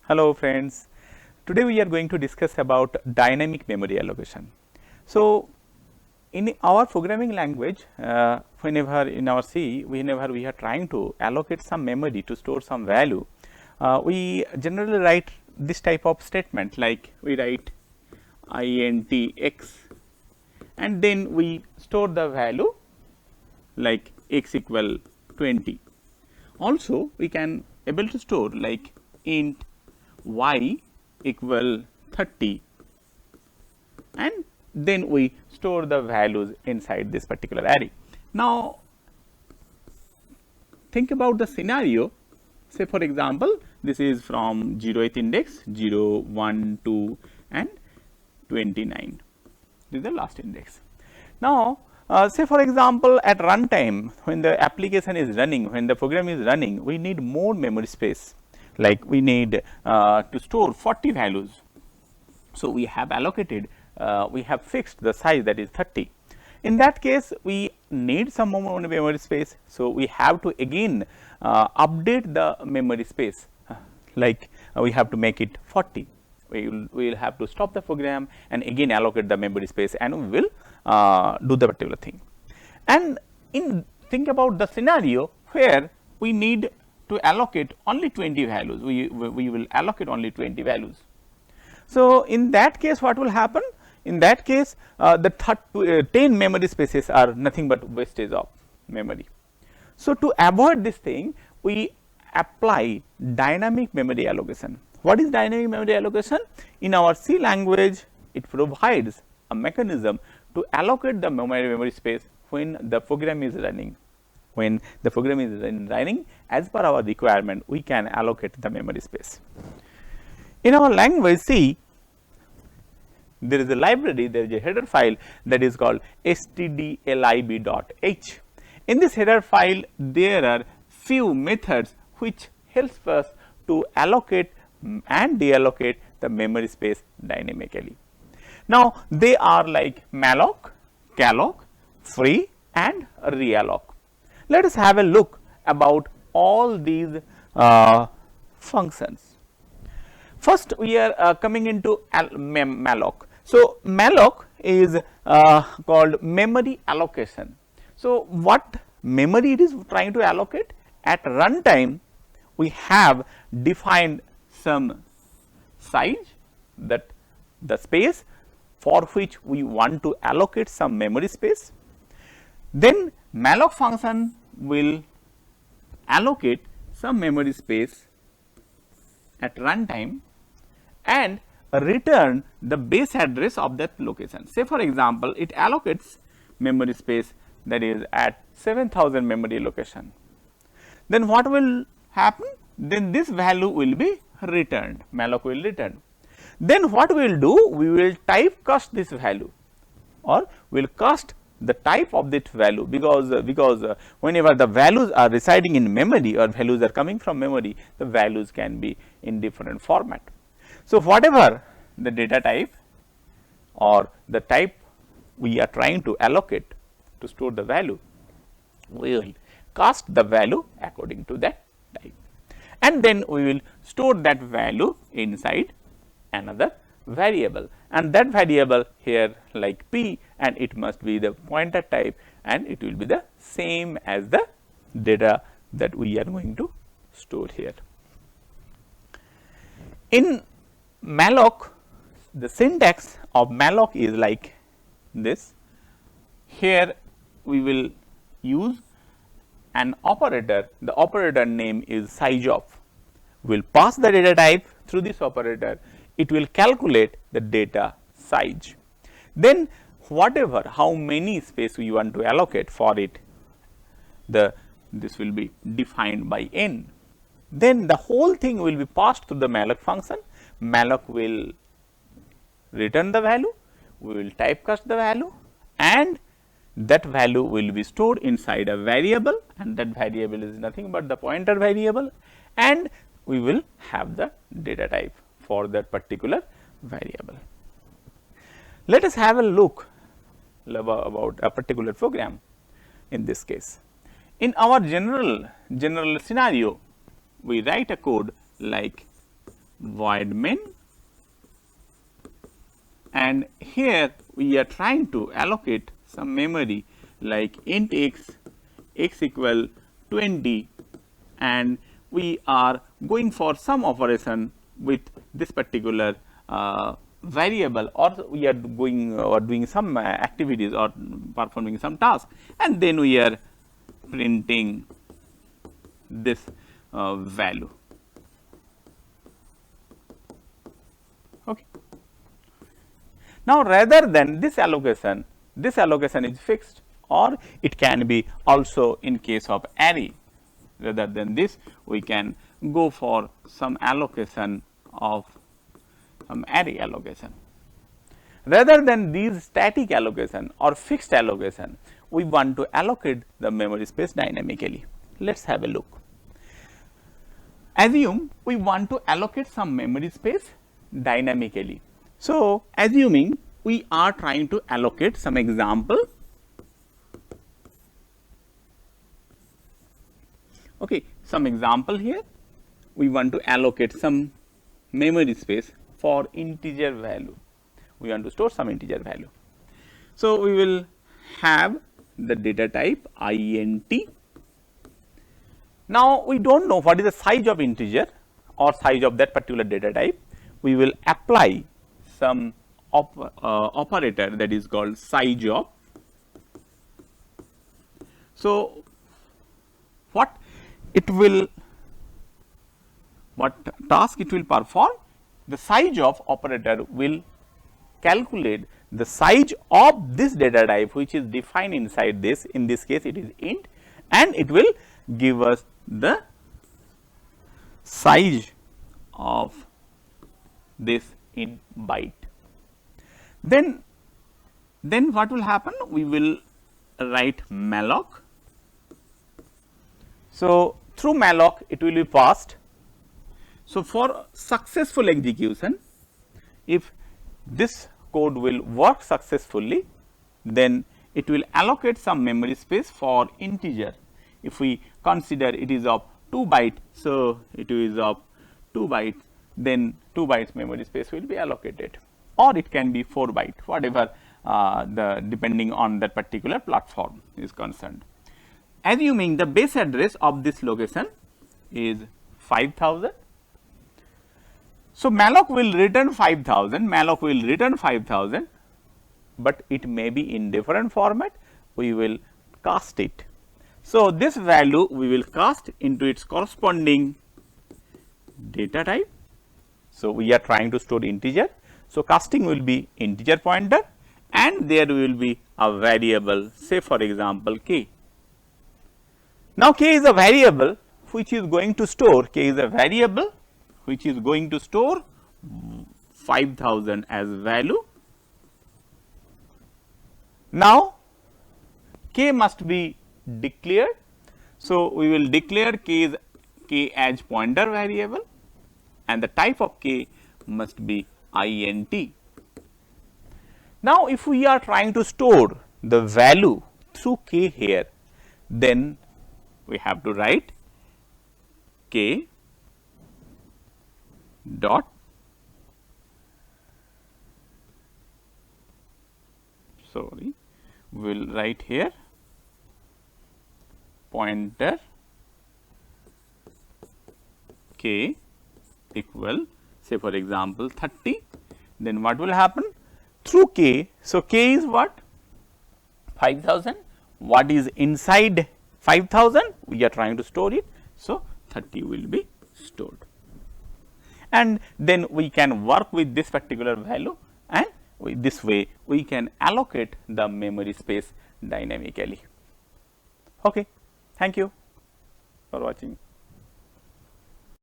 Hello friends, today we are going to discuss about dynamic memory allocation. So, in our programming language, whenever in our C, whenever we are trying to allocate some memory to store some value, we generally write this type of statement, like we write int x and then we store the value like x equal 20. Also we can able to store like int y equal 30 and then we store the values inside this particular array. Now think about the scenario, say for example this is from 0th index 0, 1, 2 and 29, this is the last index. Now say for example at runtime, when the application is running, when the program is running, we need more memory space, like we need to store 40 values. So we have allocated, we have fixed the size, that is 30. In that case we need some more memory space, so we have to again update the memory space, like we have to make it 40. We will have to stop the program and again allocate the memory space, and we will do the particular thing. And think about the scenario where we need to allocate only 20 values, we will allocate only 20 values. So in that case what will happen? In that case the 10 memory spaces are nothing but wastage of memory. So to avoid this thing, we apply dynamic memory allocation. What is dynamic memory allocation? In our C language, it provides a mechanism to allocate the memory space when the program is running. When the program is running, as per our requirement, we can allocate the memory space. In our language C, there is a library, there is a header file that is called stdlib.h. In this header file, there are few methods which helps us to allocate and deallocate the memory space dynamically. Now they are like malloc, calloc, free and realloc. Let us have a look about all these functions. First we are coming into malloc. So malloc is called memory allocation. So what memory it is trying to allocate? At runtime we have defined some size, that the space for which we want to allocate some memory space. Then malloc function will allocate some memory space at runtime and return the base address of that location. Say for example, it allocates memory space that is at 7000 memory location. Then what will happen? Then this value will be returned, malloc will return. Then what we will do? We will typecast this value, or we will cast the type of that value, because whenever the values are residing in memory or values are coming from memory, the values can be in different format. So whatever the data type or the type we are trying to allocate to store the value, we will cast the value according to that type, and then we will store that value inside another variable, and that variable here like p, and it must be the pointer type, and it will be the same as the data that we are going to store here. In malloc, the syntax of malloc is like this. Here we will use an operator, the operator name is size of. We will pass the data type through this operator, it will calculate the data size. Then whatever, how many space we want to allocate for it, this will be defined by n. Then the whole thing will be passed to the malloc function. Malloc will return the value, we will typecast the value, and that value will be stored inside a variable, and that variable is nothing but the pointer variable, and we will have the data type for that particular variable. Let us have a look about a particular program in this case. In our general scenario, we write a code like void main, and here we are trying to allocate some memory like int x equal 20, and we are going for some operation with this particular variable, or we are going or doing some activities or performing some task, and then we are printing this value. Okay. Now, rather than this allocation is fixed, or it can be also in case of array. Rather than this, we can go for some allocation of some array allocation. Rather than these static allocation or fixed allocation, we want to allocate the memory space dynamically. Let us have a look. Assume we want to allocate some memory space dynamically. So, assuming we are trying to allocate some example. Okay, some example here, we want to allocate some memory space for integer value. We want to store some integer value. So, we will have the data type int. Now, we do not know what is the size of integer or size of that particular data type. We will apply some operator that is called size of. So, what task it will perform? The size of operator will calculate the size of this data type, which is defined inside this. In this case, it is int, and it will give us the size of this in byte. Then what will happen? We will write malloc. So, through malloc it will be passed. So, for successful execution, if this code will work successfully, then it will allocate some memory space for integer. If we consider it is of 2 bytes, so it is of 2 bytes, then 2 bytes memory space will be allocated, or it can be 4 byte, whatever depending on that particular platform is concerned. Assuming the base address of this location is 5000. So, malloc will return 5000, but it may be in different format. We will cast it. So, this value we will cast into its corresponding data type. So, we are trying to store integer. So, casting will be integer pointer, and there will be a variable, say for example k. Now, k is a variable which is going to store 5000 as value. Now, k must be declared. So, we will declare k as pointer variable, and the type of k must be int. Now, if we are trying to store the value through k here, then we have to write k dot we will write here pointer k equal, say for example 30, then what will happen through k. So, k is what? 5000. What is inside 5000? We are trying to store it. So, 30 will be stored, and then we can work with this particular value, and this way we can allocate the memory space dynamically. Okay. Thank you for watching.